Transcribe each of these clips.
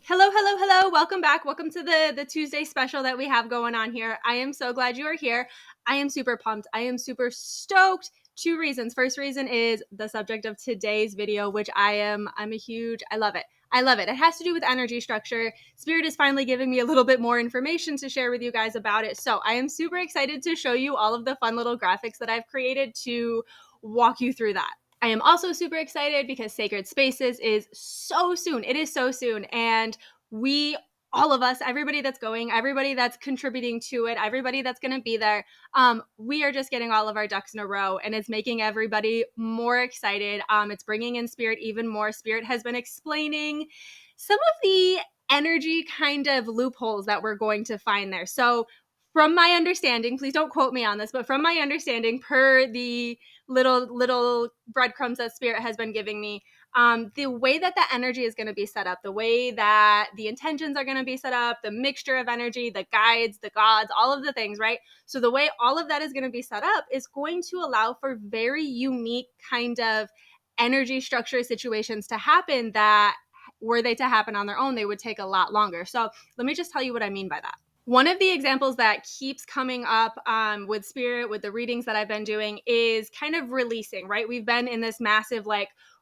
Hello, hello, hello. Welcome back. Welcome to the Tuesday special that we have going on here. I am so glad you are here. I am super pumped. I am super stoked. Two reasons. First reason is the subject of today's video, which I'm a huge, I love it. I love it. It has to do with energy structure. Spirit is finally giving me a little bit more information to share with you guys about it. So I am super excited to show you all of the fun little graphics that I've created to walk you through that. I am also super excited because Sacred Spaces is so soon. It is so soon. And we, all of us, everybody that's going, everybody that's contributing to it, everybody that's going to be there, we are just getting all of our ducks in a row, and it's making everybody more excited. It's bringing in Spirit even more. Spirit has been explaining some of the energy kind of loopholes that we're going to find there. So from my understanding, please don't quote me on this, but from my understanding, per the little breadcrumbs that Spirit has been giving me, the way that the energy is going to be set up, the way that the intentions are going to be set up, the mixture of energy, the guides, the gods, all of the things, right? So the way all of that is going to be set up is going to allow for very unique kind of energy structure situations to happen that, were they to happen on their own, they would take a lot longer. So let me just tell you what I mean by that. One of the examples that keeps coming up with Spirit, with the readings that I've been doing, is kind of releasing, right? We've been in this massive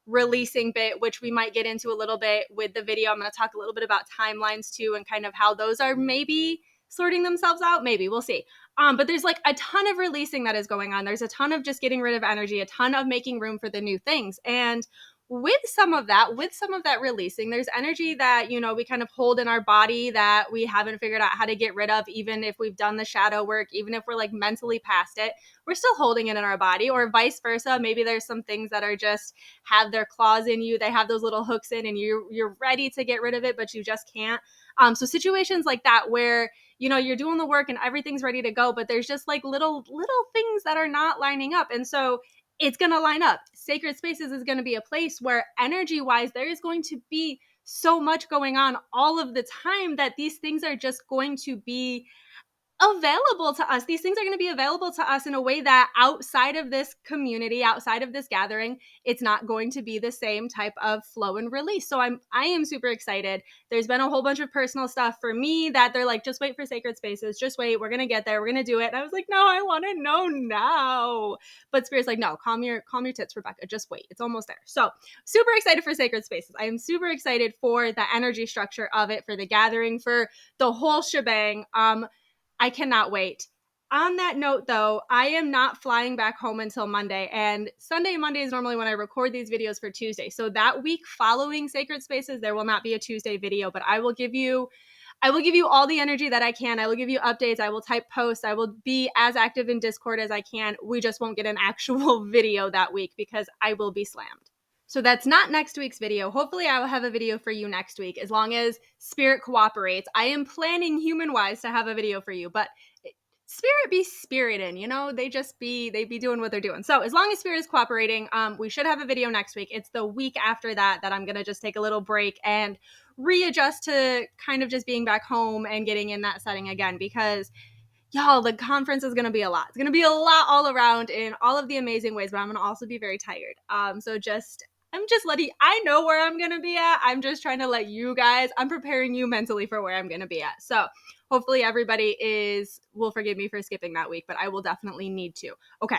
releasing bit, which we might get into a little bit with the video. I'm going to talk a little bit about timelines too, and kind of how those are maybe sorting themselves out. Maybe, we'll see. But there's a ton of releasing that is going on. There's a ton of just getting rid of energy, a ton of making room for the new things. And with some of that releasing, there's energy that, we kind of hold in our body that we haven't figured out how to get rid of. Even if we've done the shadow work, even if we're mentally past it, we're still holding it in our body, or vice versa. Maybe there's some things that are just have their claws in you. They have those little hooks in, and you're ready to get rid of it, but you just can't. So situations like that where, you're doing the work and everything's ready to go, but there's just little things that are not lining up. And so it's going to line up. Sacred Spaces is going to be a place where energy wise, there is going to be so much going on all of the time that these things are just going to be available to us. These things are going to be available to us in a way that outside of this community, outside of this gathering, it's not going to be the same type of flow and release. So I am super excited. There's been a whole bunch of personal stuff for me that they're just wait for Sacred Spaces, just wait, we're going to get there, we're going to do it. And I was like, no, I want to know now. But Spirit's no, calm your tits, Rebecca, just wait, it's almost there. So super excited for Sacred Spaces. I am super excited for the energy structure of it, for the gathering, for the whole shebang. I cannot wait. On that note, though, I am not flying back home until Monday, and Sunday and Monday is normally when I record these videos for Tuesday. So that week following Sacred Spaces, there will not be a Tuesday video, but I will give you all the energy that I can. I will give you updates. I will type posts. I will be as active in Discord as I can. We just won't get an actual video that week because I will be slammed. So that's not next week's video. Hopefully I will have a video for you next week, as long as Spirit cooperates. I am planning human-wise to have a video for you, but Spirit be spiriting, they be doing what they're doing. So as long as Spirit is cooperating, we should have a video next week. It's the week after that I'm going to just take a little break and readjust to kind of just being back home and getting in that setting again, because y'all, the conference is going to be a lot. It's going to be a lot all around in all of the amazing ways, but I'm going to also be very tired. I'm just letting, I know where I'm going to be at. I'm just trying to let you guys, I'm preparing you mentally for where I'm going to be at. So hopefully everybody will forgive me for skipping that week, but I will definitely need to. Okay.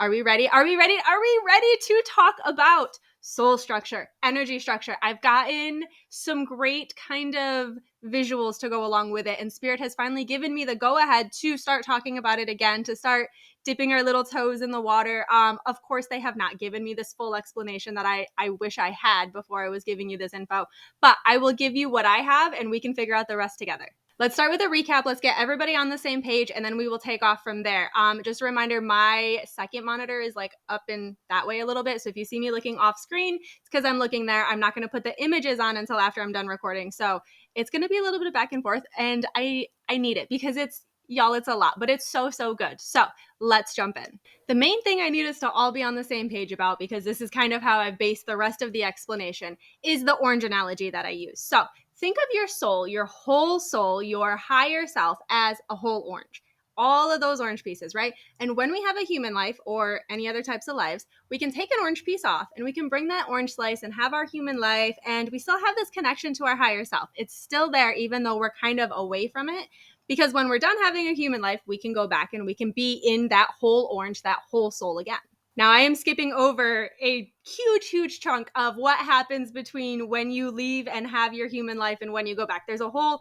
Are we ready? Are we ready? Are we ready to talk about soul structure, energy structure? I've gotten some great kind of visuals to go along with it, and Spirit has finally given me the go-ahead to start talking about it again, to start dipping our little toes in the water. Of course, they have not given me this full explanation that I wish I had before I was giving you this info, but I will give you what I have, and we can figure out the rest together. Let's start with a recap. Let's get everybody on the same page, and then we will take off from there. Just a reminder, my second monitor is up in that way a little bit. So if you see me looking off screen, it's because I'm looking there. I'm not going to put the images on until after I'm done recording. So it's going to be a little bit of back and forth, and I need it because it's a lot, but it's so good. So let's jump in. The main thing I need us to all be on the same page about, because this is kind of how I've based the rest of the explanation, is the orange analogy that I use. So think of your soul, your whole soul, your higher self as a whole orange. all of those orange pieces, right? And when we have a human life or any other types of lives, we can take an orange piece off and we can bring that orange slice and have our human life, and we still have this connection to our higher self. It's still there, even though we're kind of away from it. Because when we're done having a human life, we can go back and we can be in that whole orange, that whole soul again. Now, I am skipping over a huge chunk of what happens between when you leave and have your human life and when you go back. There's a whole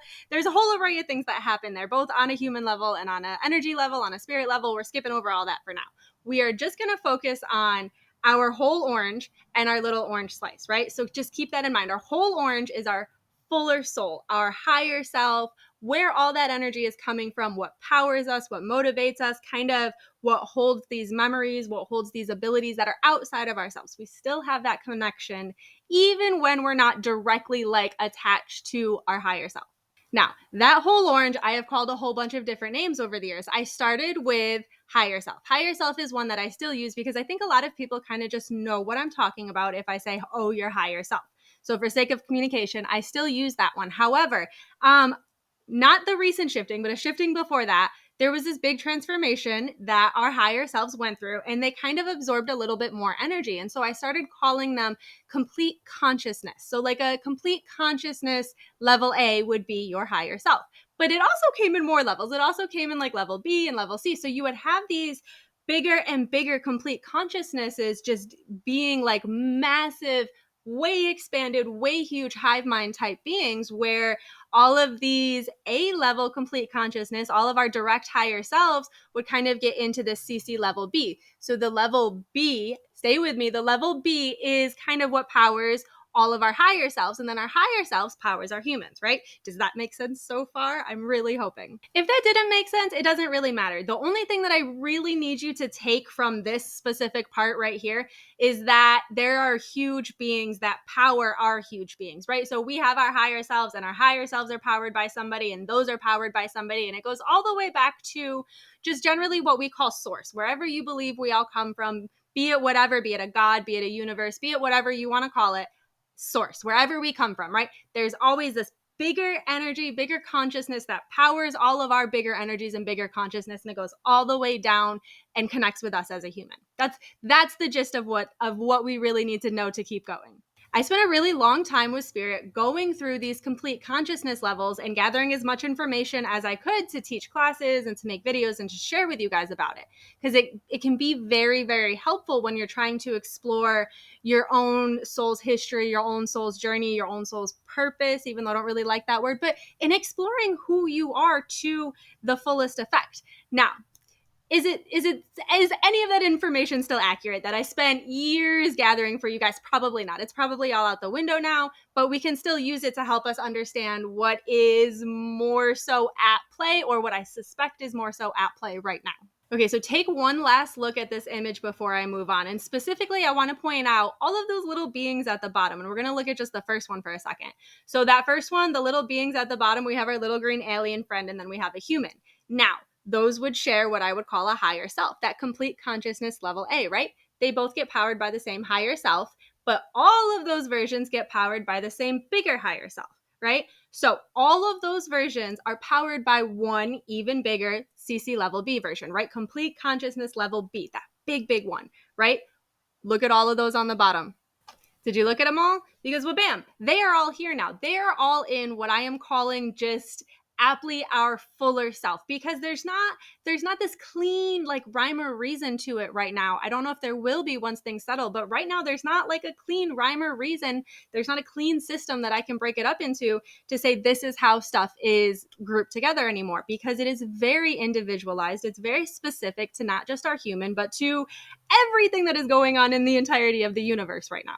array of things that happen there, both on a human level and on an energy level, on a spirit level. We're skipping over all that for now. We are just going to focus on our whole orange and our little orange slice, right? So just keep that in mind. Our whole orange is our fuller soul, our higher self, where all that energy is coming from, what powers us, what motivates us, kind of what holds these memories, what holds these abilities that are outside of ourselves. We still have that connection, even when we're not directly like attached to our higher self. Now, that whole orange, I have called a whole bunch of different names over the years. I started with higher self. Higher self is one that I still use because I think a lot of people kind of just know what I'm talking about if I say, oh, your higher self. So for sake of communication, I still use that one. However, not the recent shifting, but a shifting before that, there was this big transformation that our higher selves went through, and they kind of absorbed a little bit more energy. And so I started calling them complete consciousness. So like a complete consciousness level A would be your higher self. But it also came in more levels. It also came in like level B and level C. So you would have these bigger and bigger complete consciousnesses just being like massive, way expanded, way huge hive mind type beings, where all of these A-level complete consciousness, all of our direct higher selves would kind of get into this CC level B. So the level B, stay with me, the level B is kind of what powers all of our higher selves, and then our higher selves powers our humans, right? Does that make sense so far? I'm really hoping. If that didn't make sense, it doesn't really matter. The only thing that I really need you to take from this specific part right here is that there are huge beings that power our huge beings, right? So we have our higher selves, and our higher selves are powered by somebody, and those are powered by somebody, and it goes all the way back to just generally what we call source, wherever you believe we all come from, be it whatever, be it a god, be it a universe, be it whatever you want to call it, source, wherever we come from, right? There's always this bigger energy, bigger consciousness that powers all of our bigger energies and bigger consciousness, and it goes all the way down and connects with us as a human. That's the gist of what we really need to know to keep going. I spent a really long time with Spirit going through these complete consciousness levels and gathering as much information as I could to teach classes and to make videos and to share with you guys about it. Because it can be very, very helpful when you're trying to explore your own soul's history, your own soul's journey, your own soul's purpose, even though I don't really like that word, but in exploring who you are to the fullest effect. Now, is any of that information still accurate that I spent years gathering for you guys? Probably not. It's probably all out the window now, but we can still use it to help us understand what is more so at play, or what I suspect is more so at play right now. Okay, so take one last look at this image before I move on. And specifically, I want to point out all of those little beings at the bottom. And we're going to look at just the first one for a second. So that first one, the little beings at the bottom, we have our little green alien friend, and then we have a human. Now, those would share what I would call a higher self, that complete consciousness level A, right? They both get powered by the same higher self, but all of those versions get powered by the same bigger higher self, right? So all of those versions are powered by one even bigger CC level B version, right? Complete consciousness level B, that big one, right? Look at all of those on the bottom. Did you look at them all? Because, well, bam, they are all here now. They are all in what I am calling just aptly our fuller self, because there's not this clean like rhyme or reason to it right now. I don't know if there will be once things settle, but right now there's not like a clean rhyme or reason. There's not a clean system that I can break it up into to say this is how stuff is grouped together anymore, because it is very individualized. It's very specific to not just our human, but to everything that is going on in the entirety of the universe right now.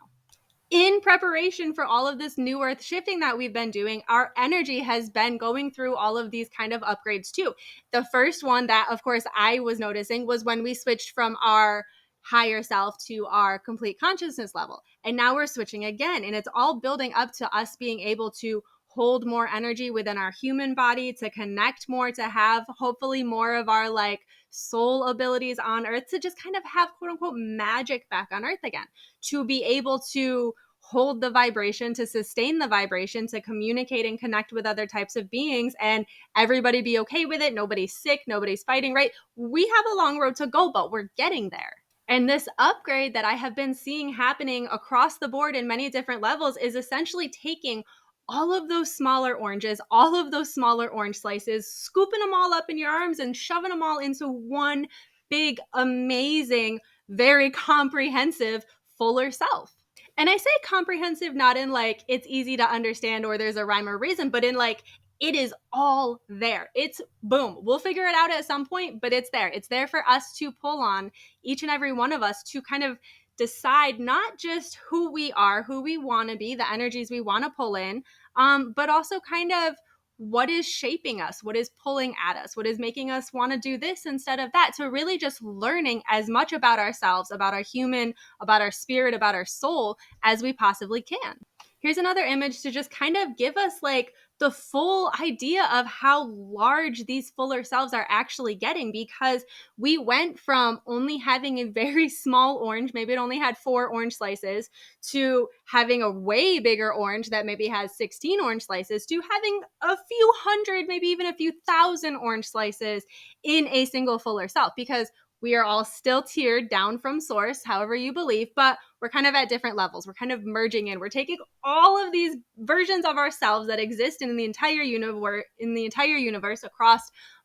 In preparation for all of this new earth shifting that we've been doing, our energy has been going through all of these kind of upgrades too. The first one that, of course, I was noticing was when we switched from our higher self to our complete consciousness level. And now we're switching again. And it's all building up to us being able to hold more energy within our human body, to connect more, to have hopefully more of our like soul abilities on earth, to just kind of have quote unquote magic back on earth again, to be able to hold the vibration, to sustain the vibration, to communicate and connect with other types of beings, and everybody be okay with it. Nobody's sick, nobody's fighting, right? We have a long road to go, but we're getting there. And this upgrade that I have been seeing happening across the board in many different levels is essentially taking all of those smaller oranges, all of those smaller orange slices, scooping them all up in your arms and shoving them all into one big, amazing, very comprehensive, fuller self. And I say comprehensive not in like it's easy to understand or there's a rhyme or reason, but in like it is all there. It's boom. We'll figure it out at some point, but it's there. It's there for us to pull on, each and every one of us, to kind of decide not just who we are, who we want to be, the energies we want to pull in, but also kind of what is shaping us, what is pulling at us, what is making us want to do this instead of that. So really just learning as much about ourselves, about our human, about our spirit, about our soul as we possibly can. Here's another image to just kind of give us like the full idea of how large these fuller selves are actually getting, because we went from only having a very small orange, maybe it only had 4 orange slices, to having a way bigger orange that maybe has 16 orange slices, to having a few hundred, maybe even a few thousand orange slices in a single fuller self, because we are all still tiered down from source, however you believe, but we're kind of at different levels. We're kind of merging in. We're taking all of these versions of ourselves that exist in the entire universe across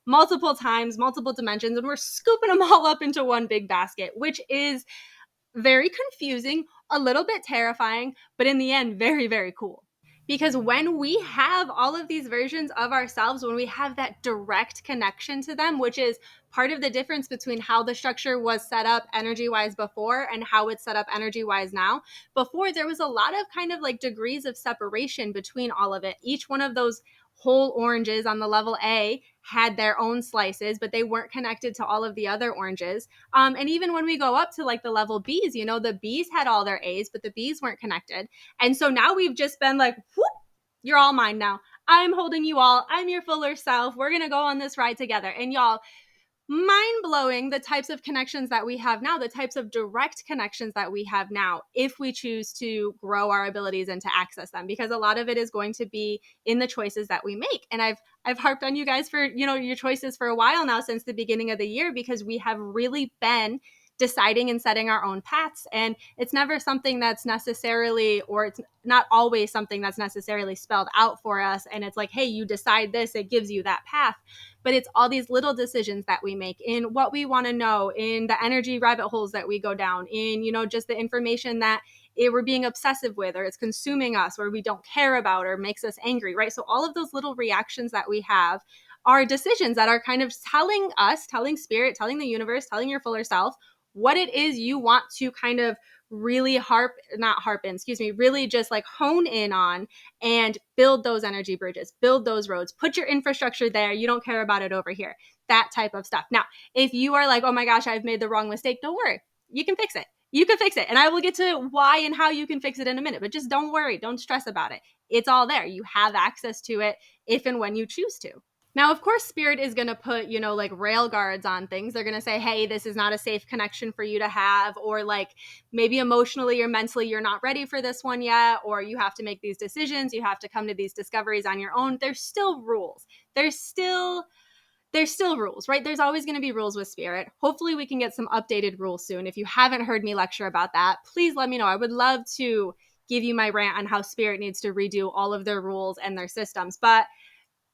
multiple times, multiple dimensions, and we're scooping them all up into one big basket, which is very confusing, a little bit terrifying, but in the end, very, very cool. Because when we have all of these versions of ourselves, when we have that direct connection to them, which is part of the difference between how the structure was set up energy-wise before and how it's set up energy-wise now. Before, there was a lot of kind of like degrees of separation between all of it. Each one of those whole oranges on the level A had their own slices, but they weren't connected to all of the other oranges. And even when we go up to like the level Bs, the Bs had all their As, but the Bs weren't connected. And so now we've just been like, whoop, you're all mine now. I'm holding you all. I'm your fuller self. We're going to go on this ride together. And y'all, mind blowing the types of connections that we have now, the types of direct connections that we have now, if we choose to grow our abilities and to access them, because a lot of it is going to be in the choices that we make. And I've harped on you guys for, your choices for a while now, since the beginning of the year, because we have really been deciding and setting our own paths. And it's never something that's necessarily, or it's not always something that's necessarily spelled out for us. And it's like, hey, you decide this, it gives you that path. But it's all these little decisions that we make in what we want to know, in the energy rabbit holes that we go down, in, just the information that we're being obsessive with, or it's consuming us, or we don't care about, or makes us angry, right? So all of those little reactions that we have are decisions that are kind of telling us, telling spirit, telling the universe, telling your fuller self what it is you want to kind of really really just like hone in on and build those energy bridges, build those roads, put your infrastructure there. You don't care about it over here, that type of stuff. Now, if you are like, oh my gosh, I've made the wrong mistake, don't worry. You can fix it. You can fix it. And I will get to why and how you can fix it in a minute, but just don't worry. Don't stress about it. It's all there. You have access to it if and when you choose to. Now, of course, Spirit is going to put, like rail guards on things. They're going to say, hey, this is not a safe connection for you to have, or like maybe emotionally or mentally, you're not ready for this one yet, or you have to make these decisions. You have to come to these discoveries on your own. There's still rules. There's still rules, right? There's always going to be rules with Spirit. Hopefully we can get some updated rules soon. If you haven't heard me lecture about that, please let me know. I would love to give you my rant on how Spirit needs to redo all of their rules and their systems. But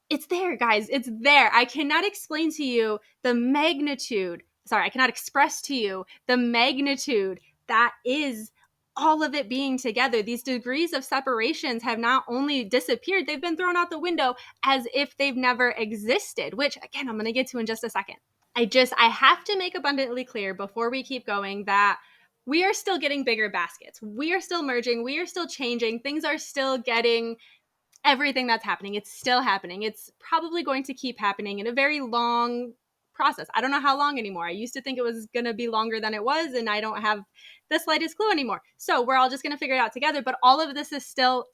it's there, guys. It's there. I cannot explain to you the magnitude. Sorry, I cannot express to you the magnitude that is all of it being together. These degrees of separations have not only disappeared, they've been thrown out the window as if they've never existed, which again, I'm going to get to in just a second. I have to make abundantly clear before we keep going that we are still getting bigger baskets. We are still merging. We are still changing. Things are still getting everything that's happening. It's still happening. It's probably going to keep happening in a very long process. I don't know how long anymore. I used to think it was going to be longer than it was, and I don't have the slightest clue anymore. So we're all just going to figure it out together. But all of this is still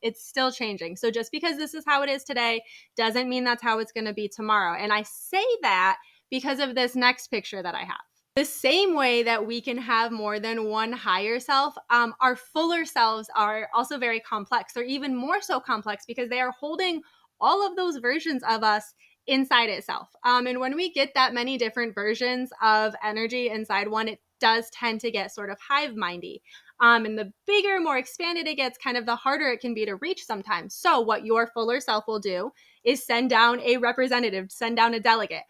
changing. So just because this is how it is today doesn't mean that's how it's going to be tomorrow. And I say that because of this next picture that I have. The same way that we can have more than one higher self, our fuller selves are also very complex. They're even more so complex because they are holding all of those versions of us inside itself. And when we get that many different versions of energy inside one, it does tend to get sort of hive mindy. And the bigger, more expanded it gets, kind of the harder it can be to reach sometimes. So, what your fuller self will do is send down a representative, send down a delegate.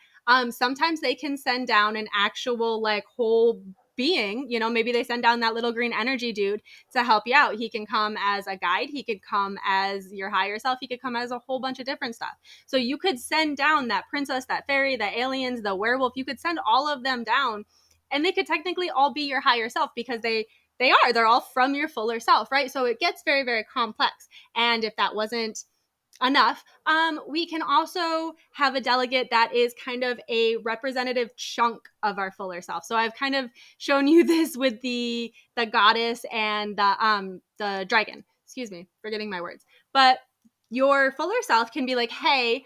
Sometimes they can send down an actual like whole being, maybe they send down that little green energy dude to help you out. He can come as a guide, he could come as your higher self, he could come as a whole bunch of different stuff. So you could send down that princess, that fairy, the aliens, the werewolf, you could send all of them down, and they could technically all be your higher self because they're all from your fuller self, right? So it gets very, very complex. And if that wasn't enough, we can also have a delegate that is kind of a representative chunk of our fuller self. So I've kind of shown you this with the goddess and the dragon. Excuse me, forgetting my words. But your fuller self can be like, hey,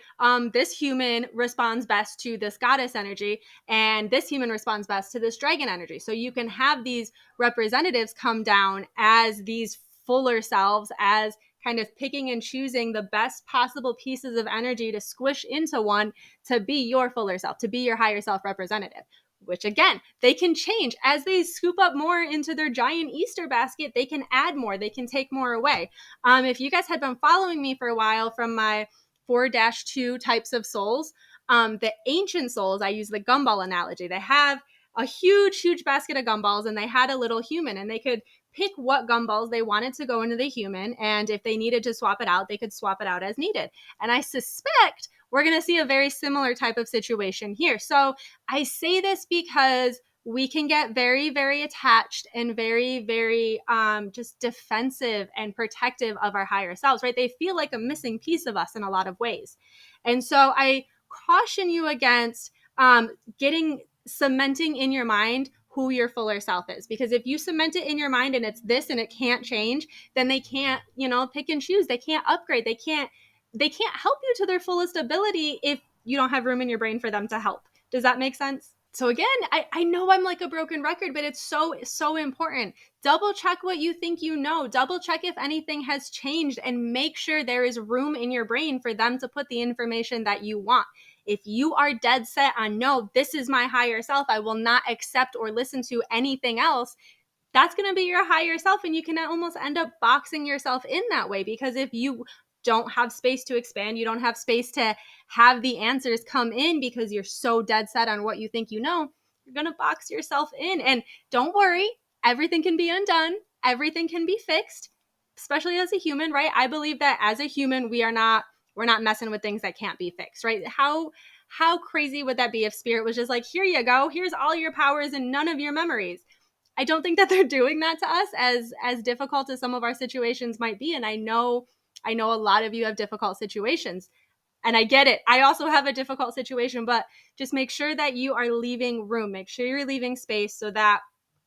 this human responds best to this goddess energy, and this human responds best to this dragon energy. So you can have these representatives come down as these fuller selves, as kind of picking and choosing the best possible pieces of energy to squish into one to be your fuller self, to be your higher self representative. Which again, they can change as they scoop up more into their giant Easter basket. They can add more, they can take more away. If you guys had been following me for a while from my 4-2 types of souls, the ancient souls, I use the gumball analogy. They have a huge, huge basket of gumballs, and they had a little human, and they could pick what gumballs they wanted to go into the human. And if they needed to swap it out, they could swap it out as needed. And I suspect we're going to see a very similar type of situation here. So I say this because we can get very, very attached and very, very just defensive and protective of our higher selves, right? They feel like a missing piece of us in a lot of ways. And so I caution you against cementing in your mind who your fuller self is, because if you cement it in your mind and it's this and it can't change, then they can't, pick and choose. They can't upgrade. They can't help you to their fullest ability if you don't have room in your brain for them to help. Does that make sense? So again, I know I'm like a broken record, but it's so important. Double check what you think you know. Double check if anything has changed, and make sure there is room in your brain for them to put the information that you want. If you are dead set on, no, this is my higher self, I will not accept or listen to anything else, that's going to be your higher self. And you can almost end up boxing yourself in that way, because if you don't have space to expand, you don't have space to have the answers come in because you're so dead set on what you think you know, you're going to box yourself in. And don't worry, everything can be undone. Everything can be fixed, especially as a human, right? I believe that as a human, we're not messing with things that can't be fixed, right? How crazy would that be if spirit was just like, here you go, here's all your powers and none of your memories? I don't think that they're doing that to us, as difficult as some of our situations might be. And I know a lot of you have difficult situations, and I get it. I also have a difficult situation, but just make sure that you are leaving room. Make sure you're leaving space so that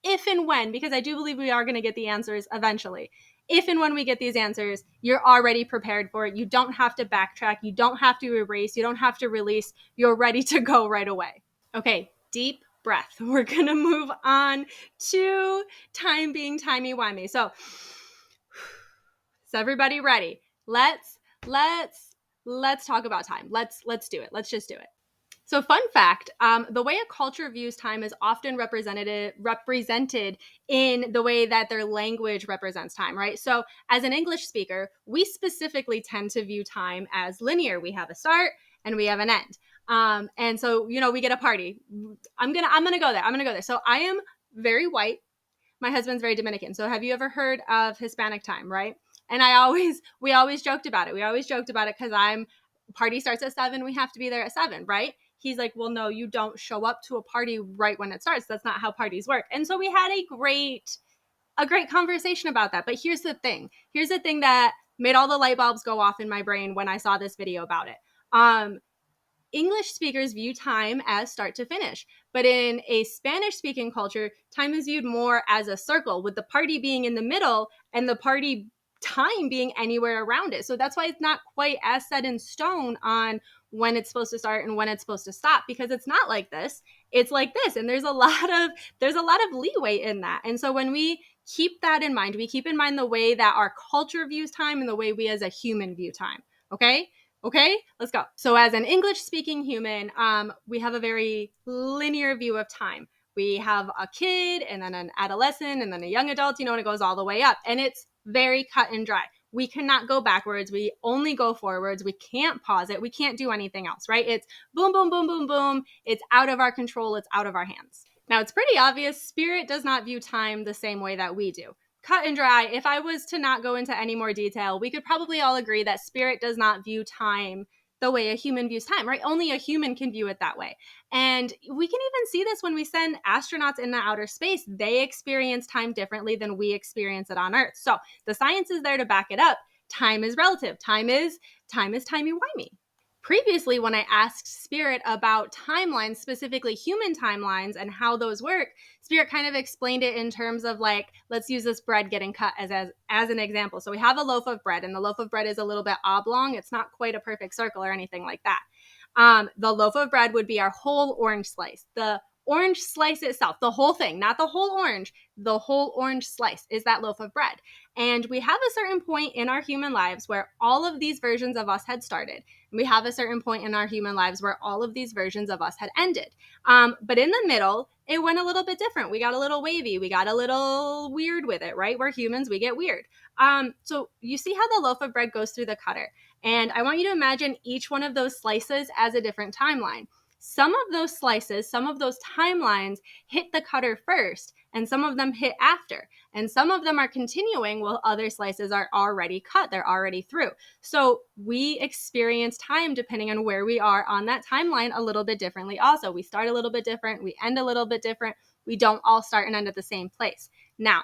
if and when, because I do believe we are going to get the answers eventually, if and when we get these answers, you're already prepared for it. You don't have to backtrack. You don't have to erase. You don't have to release. You're ready to go right away. Okay, deep breath. We're going to move on to time being timey-wimey. So is everybody ready? Let's talk about time. Let's do it. Let's just do it. So fun fact, the way a culture views time is often represented in the way that their language represents time, right? So as an English speaker, we specifically tend to view time as linear. We have a start and we have an end. And so, we get a party. I'm gonna go there. So I am very white. My husband's very Dominican. So have you ever heard of Hispanic time, right? And we always joked about it. Because party starts at 7. We have to be there at 7, right? He's like, well, no, you don't show up to a party right when it starts. That's not how parties work. And so we had a great conversation about that. But here's the thing that made all the light bulbs go off in my brain when I saw this video about it. English speakers view time as start to finish, but in a Spanish speaking culture, time is viewed more as a circle, with the party being in the middle and the party time being anywhere around it. So that's why it's not quite as set in stone on when it's supposed to start and when it's supposed to stop, because it's not like this. It's like this. And there's a lot of leeway in that. And so when we keep that in mind, we keep in mind the way that our culture views time and the way we as a human view time. Okay, let's go. So as an English speaking human, we have a very linear view of time. We have a kid and then an adolescent and then a young adult, and it goes all the way up. And it's very cut and dry. We cannot go backwards. We only go forwards. We can't pause it. We can't do anything else, right? It's boom, boom, boom, boom, boom. It's out of our control. It's out of our hands. Now, it's pretty obvious spirit does not view time the same way that we do. Cut and dry. If I was to not go into any more detail, we could probably all agree that spirit does not view time the way a human views time, right? Only a human can view it that way. And we can even see this when we send astronauts into outer space. They experience time differently than we experience it on Earth. So the science is there to back it up. Time is relative. Time is timey-wimey. Previously, when I asked Spirit about timelines, specifically human timelines and how those work, Spirit kind of explained it in terms of like, let's use this bread getting cut as an example. So we have a loaf of bread, and the loaf of bread is a little bit oblong. It's not quite a perfect circle or anything like that. The loaf of bread would be our whole orange slice. The orange slice itself, the whole thing, not the whole orange, the whole orange slice is that loaf of bread. And we have a certain point in our human lives where all of these versions of us had started. And we have a certain point in our human lives where all of these versions of us had ended. But in the middle, it went a little bit different. We got a little wavy. We got a little weird with it, right? We're humans, we get weird. So you see how the loaf of bread goes through the cutter. And I want you to imagine each one of those slices as a different timeline. Some of those slices, some of those timelines hit the cutter first, and some of them hit after. And some of them are continuing while other slices are already cut. They're already through. So we experience time depending on where we are on that timeline a little bit differently also. We start a little bit different. We end a little bit different. We don't all start and end at the same place. Now,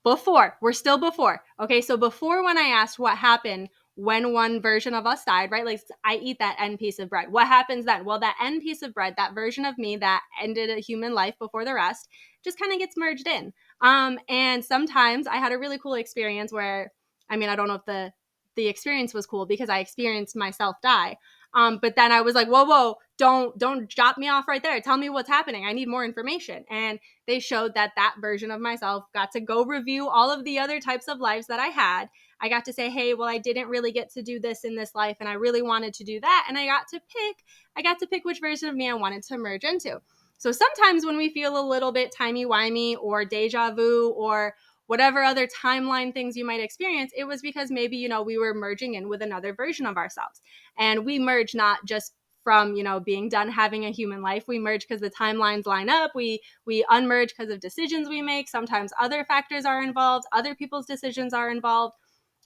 we're still before. Okay, so before, when I asked what happened when one version of us died, right? Like I eat that end piece of bread. What happens then? Well, that end piece of bread, that version of me that ended a human life before the rest, just kind of gets merged in. And sometimes I had a really cool experience where, I mean, I don't know if the experience was cool because I experienced myself die. But then I was like, whoa, don't drop me off right there. Tell me what's happening. I need more information. And they showed that version of myself got to go review all of the other types of lives that I had. I got to say, hey, well, I didn't really get to do this in this life, and I really wanted to do that. And I got to pick which version of me I wanted to merge into. So sometimes when we feel a little bit timey-wimey or deja vu or whatever other timeline things you might experience, it was because maybe, we were merging in with another version of ourselves. And we merge not just from, being done having a human life. We merge because the timelines line up. We unmerge because of decisions we make. Sometimes other factors are involved. Other people's decisions are involved.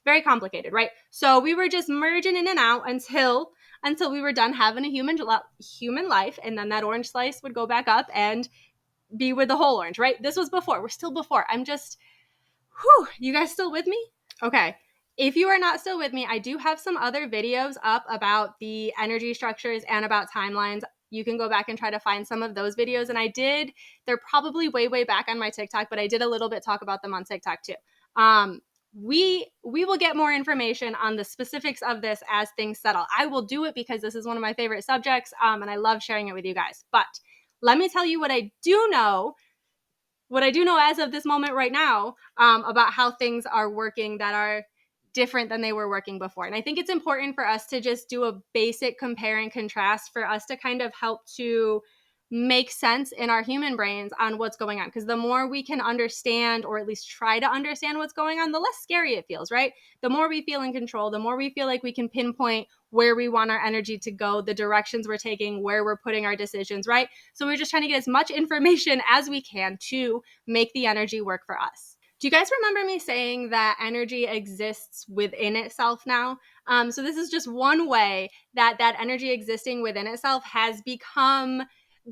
Very complicated, right? So we were just merging in and out until we were done having a human life. And then that orange slice would go back up and be with the whole orange, right? This was before. We're still before. You guys still with me? Okay. If you are not still with me, I do have some other videos up about the energy structures and about timelines. You can go back and try to find some of those videos. And they're probably way, way back on my TikTok, but I did a little bit talk about them on TikTok too. We will get more information on the specifics of this as things settle. I will do it because this is one of my favorite subjects, and I love sharing it with you guys. But let me tell you what I do know as of this moment right now, about how things are working that are different than they were working before. And I think it's important for us to just do a basic compare and contrast for us to kind of help to make sense in our human brains on what's going on. Because the more we can understand, or at least try to understand what's going on, the less scary it feels, right? The more we feel in control, the more we feel like we can pinpoint where we want our energy to go, the directions we're taking, where we're putting our decisions, right? So we're just trying to get as much information as we can to make the energy work for us. Do you guys remember me saying that energy exists within itself now? So this is just one way that energy existing within itself has become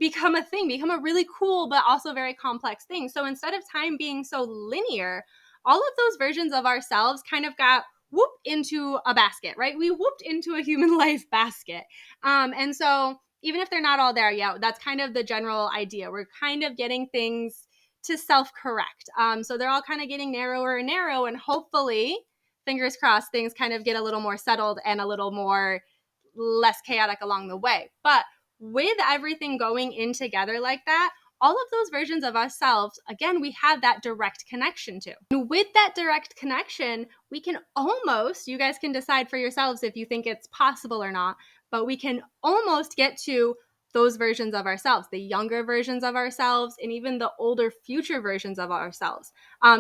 a thing, become a really cool but also very complex thing. So instead of time being so linear, all of those versions of ourselves kind of got whooped into a basket, right? We whooped into a human life basket. And so even if they're not all there yet, that's kind of the general idea. We're kind of getting things to self-correct. So they're all kind of getting narrower and narrow, and hopefully, fingers crossed, things kind of get a little more settled and a little more less chaotic along the way. But with everything going in together like that, all of those versions of ourselves, again, we have that direct connection to. And with that direct connection, we can almost, you guys can decide for yourselves if you think it's possible or not, but we can almost get to those versions of ourselves, the younger versions of ourselves, and even the older future versions of ourselves.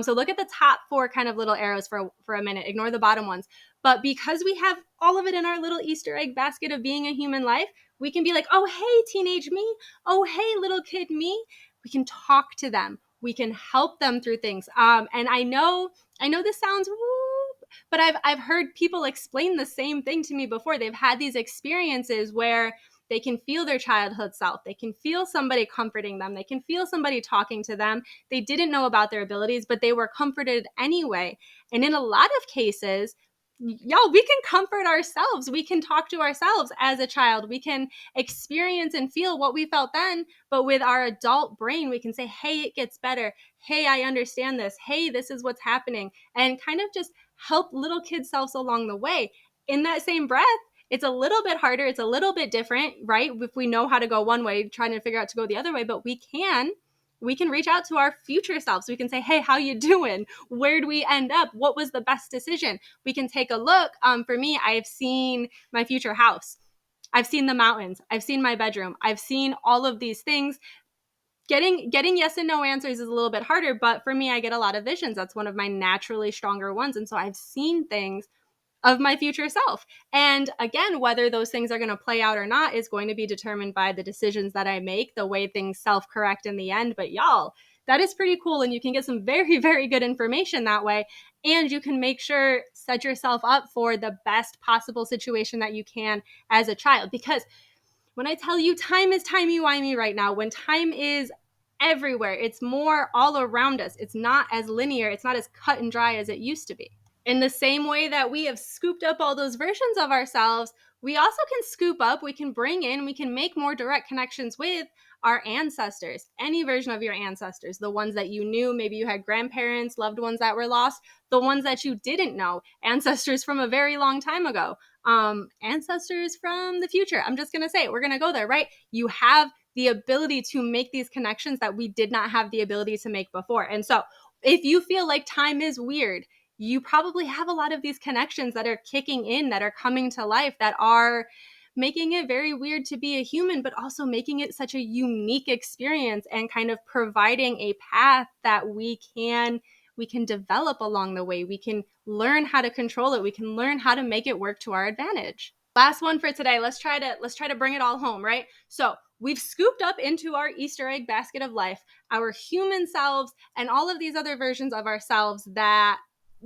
So look at the top 4 kind of little arrows for a minute, ignore the bottom ones. But because we have all of it in our little Easter egg basket of being a human life, we can be like, oh, hey, teenage me. Oh, hey, little kid me. We can talk to them. We can help them through things. And I know this sounds woo, but I've heard people explain the same thing to me before. They've had these experiences where they can feel their childhood self. They can feel somebody comforting them. They can feel somebody talking to them. They didn't know about their abilities, but they were comforted anyway. And in a lot of cases, y'all, we can comfort ourselves. We can talk to ourselves as a child. We can experience and feel what we felt then, but with our adult brain, we can say, hey, it gets better. Hey, I understand this. Hey, this is what's happening. And kind of just help little kid selves along the way. In that same breath, it's a little bit harder. It's a little bit different, right? If we know how to go one way, trying to figure out to go the other way, but we can reach out to our future selves. We can say, hey, how you doing? Where'd we end up? What was the best decision? We can take a look. For me, I've seen my future house. I've seen the mountains. I've seen my bedroom. I've seen all of these things. Getting yes and no answers is a little bit harder, but for me, I get a lot of visions. That's one of my naturally stronger ones. And so I've seen things of my future self. And again, whether those things are going to play out or not is going to be determined by the decisions that I make, the way things self-correct in the end. But y'all, that is pretty cool. And you can get some very, very good information that way. And you can make sure, set yourself up for the best possible situation that you can as a child. Because when I tell you time is timey-wimey right now, when time is everywhere, it's more all around us. It's not as linear. It's not as cut and dry as it used to be. In the same way that we have scooped up all those versions of ourselves, we also can scoop up, we can bring in, we can make more direct connections with our ancestors, any version of your ancestors, the ones that you knew, maybe you had grandparents, loved ones that were lost, the ones that you didn't know, ancestors from a very long time ago, ancestors from the future. I'm just going to say it. We're going to go there, right? You have the ability to make these connections that we did not have the ability to make before. And so if you feel like time is weird, you probably have a lot of these connections that are kicking in, that are coming to life, that are making it very weird to be a human, but also making it such a unique experience and kind of providing a path that we can develop along the way. We can learn how to control it. We can learn how to make it work to our advantage. Last one for today. Let's try to bring it all home, right? So we've scooped up into our Easter egg basket of life our human selves and all of these other versions of ourselves that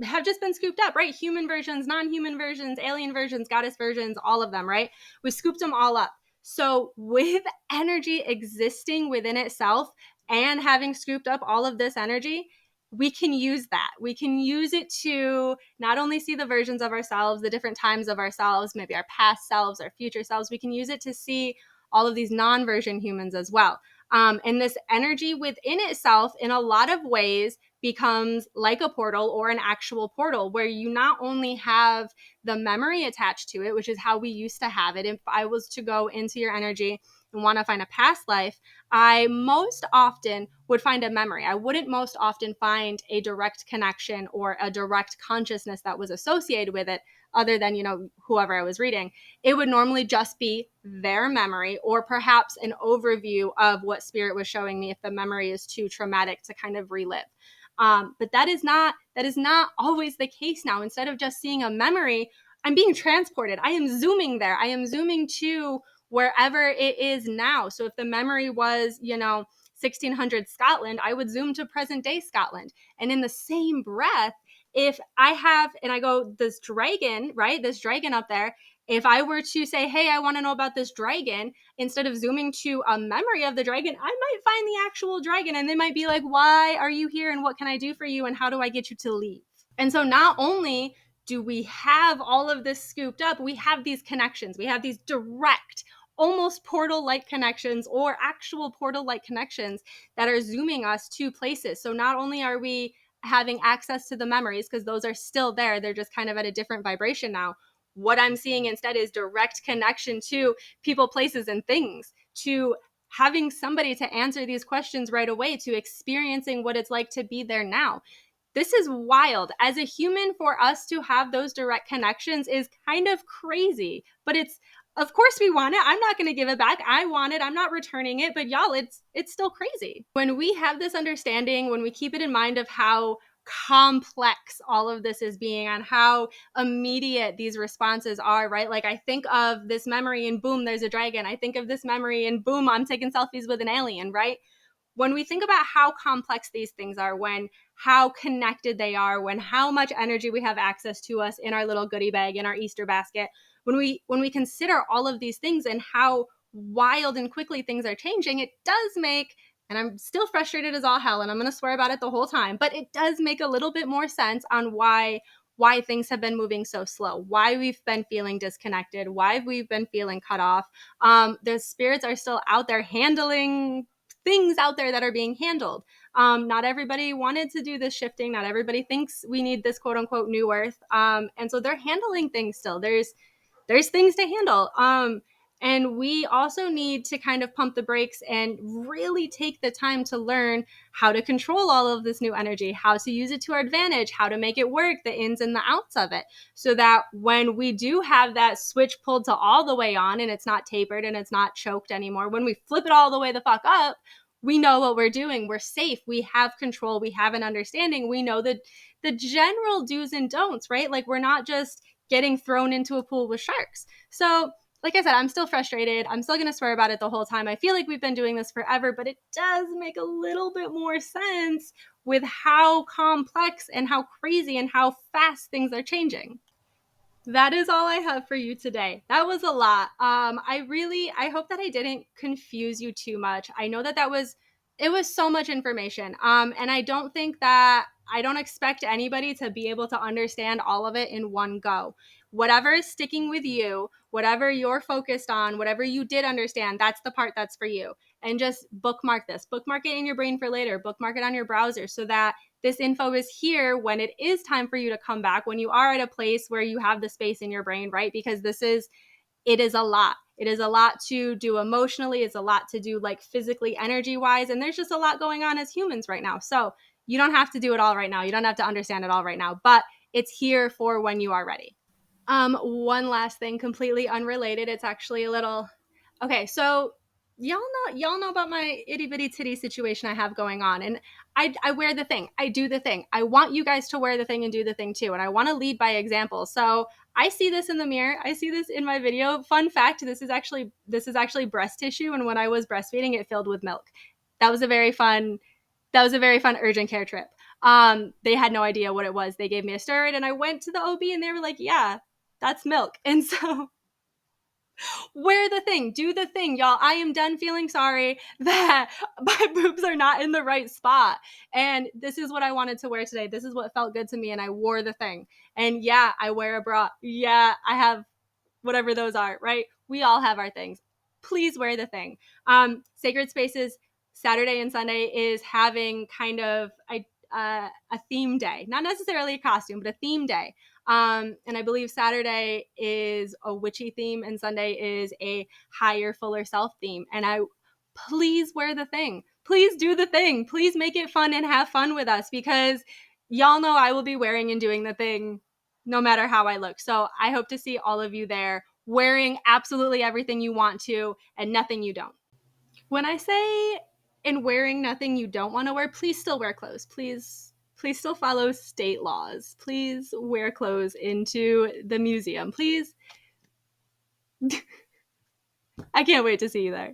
have just been scooped up, right? Human versions, non-human versions, alien versions, goddess versions, all of them, right? We scooped them all up. So with energy existing within itself and having scooped up all of this energy, we can use that. We can use it to not only see the versions of ourselves, the different times of ourselves, maybe our past selves, our future selves, we can use it to see all of these non-version humans as well. And this energy within itself, in a lot of ways, becomes like a portal or an actual portal where you not only have the memory attached to it, which is how we used to have it. If I was to go into your energy and want to find a past life, I most often would find a memory. I wouldn't most often find a direct connection or a direct consciousness that was associated with it, other than, whoever I was reading. It would normally just be their memory or perhaps an overview of what spirit was showing me if the memory is too traumatic to kind of relive. But that is not always the case now. Instead of just seeing a memory, I'm being transported. I am zooming there. I am zooming to wherever it is now. So if the memory was, 1600 Scotland, I would zoom to present day Scotland. And in the same breath, if I have, and I go, this dragon, right? This dragon up there, if I were to say, hey, I want to know about this dragon, instead of zooming to a memory of the dragon, I might find the actual dragon. And they might be like, why are you here? And what can I do for you? And how do I get you to leave? And so not only do we have all of this scooped up, we have these connections. We have these direct, almost portal-like connections or actual portal-like connections that are zooming us to places. So not only are we having access to the memories, because those are still there, they're just kind of at a different vibration now. What I'm seeing instead is direct connection to people, places, and things, to having somebody to answer these questions right away, to experiencing what it's like to be there now. This is wild. As a human, for us to have those direct connections is kind of crazy, but it's, of course we want it. I'm not going to give it back. I want it. I'm not returning it, but y'all, it's still crazy. When we have this understanding, when we keep it in mind of how complex all of this is being and how immediate these responses are, right? Like I think of this memory and boom, there's a dragon. I think of this memory and boom, I'm taking selfies with an alien, right? When we think about how complex these things are, when how connected they are, when how much energy we have access to us in our little goodie bag, in our Easter basket, when we consider all of these things and how wild and quickly things are changing, it does make, and I'm still frustrated as all hell, and I'm going to swear about it the whole time, but it does make a little bit more sense on why things have been moving so slow, why we've been feeling disconnected, why we've been feeling cut off. The spirits are still out there handling things out there that are being handled. Not everybody wanted to do this shifting. Not everybody thinks we need this quote unquote new earth. And so they're handling things still. There's things to handle. And we also need to kind of pump the brakes and really take the time to learn how to control all of this new energy, how to use it to our advantage, how to make it work, the ins and the outs of it, so that when we do have that switch pulled to all the way on and it's not tapered and it's not choked anymore, when we flip it all the way the fuck up, we know what we're doing. We're safe. We have control. We have an understanding. We know the general do's and don'ts, right? Like we're not just getting thrown into a pool with sharks. So like I said, I'm still frustrated. I'm still going to swear about it the whole time. I feel like we've been doing this forever, but it does make a little bit more sense with how complex and how crazy and how fast things are changing. That is all I have for you today. That was a lot. I hope that I didn't confuse you too much. I know that it was so much information. And I don't expect anybody to be able to understand all of it in one go. Whatever is sticking with you, whatever you're focused on, whatever you did understand, that's the part that's for you. And just bookmark this, bookmark it in your brain for later, bookmark it on your browser so that this info is here when it is time for you to come back, when you are at a place where you have the space in your brain, right? Because it is a lot. It is a lot to do emotionally. It's a lot to do like physically, energy wise. And there's just a lot going on as humans right now. So you don't have to do it all right now. You don't have to understand it all right now, but it's here for when you are ready. One last thing, completely unrelated. It's actually a little, okay. So y'all know about my itty bitty titty situation I have going on. And I wear the thing. I do the thing. I want you guys to wear the thing and do the thing too. And I want to lead by example. So I see this in the mirror. I see this in my video. Fun fact, this is actually breast tissue. And when I was breastfeeding, it filled with milk. That was a very fun, that was a very fun urgent care trip. They had no idea what it was. They gave me a steroid and I went to the OB and they were like, yeah, that's milk. And so wear the thing, do the thing, y'all. I am done feeling sorry that my boobs are not in the right spot. And this is what I wanted to wear today. This is what felt good to me. And I wore the thing. And yeah, I wear a bra. Yeah, I have whatever those are, right? We all have our things. Please wear the thing. Sacred Spaces Saturday and Sunday is having kind of a theme day, not necessarily a costume, but a theme day. And I believe Saturday is a witchy theme and Sunday is a higher, fuller self theme. And please wear the thing. Please do the thing. Please make it fun and have fun with us because y'all know I will be wearing and doing the thing no matter how I look. So I hope to see all of you there wearing absolutely everything you want to and nothing you don't. When I say in wearing nothing you don't want to wear, please still wear clothes. Please still follow state laws. Please wear clothes into the museum. Please. I can't wait to see you there.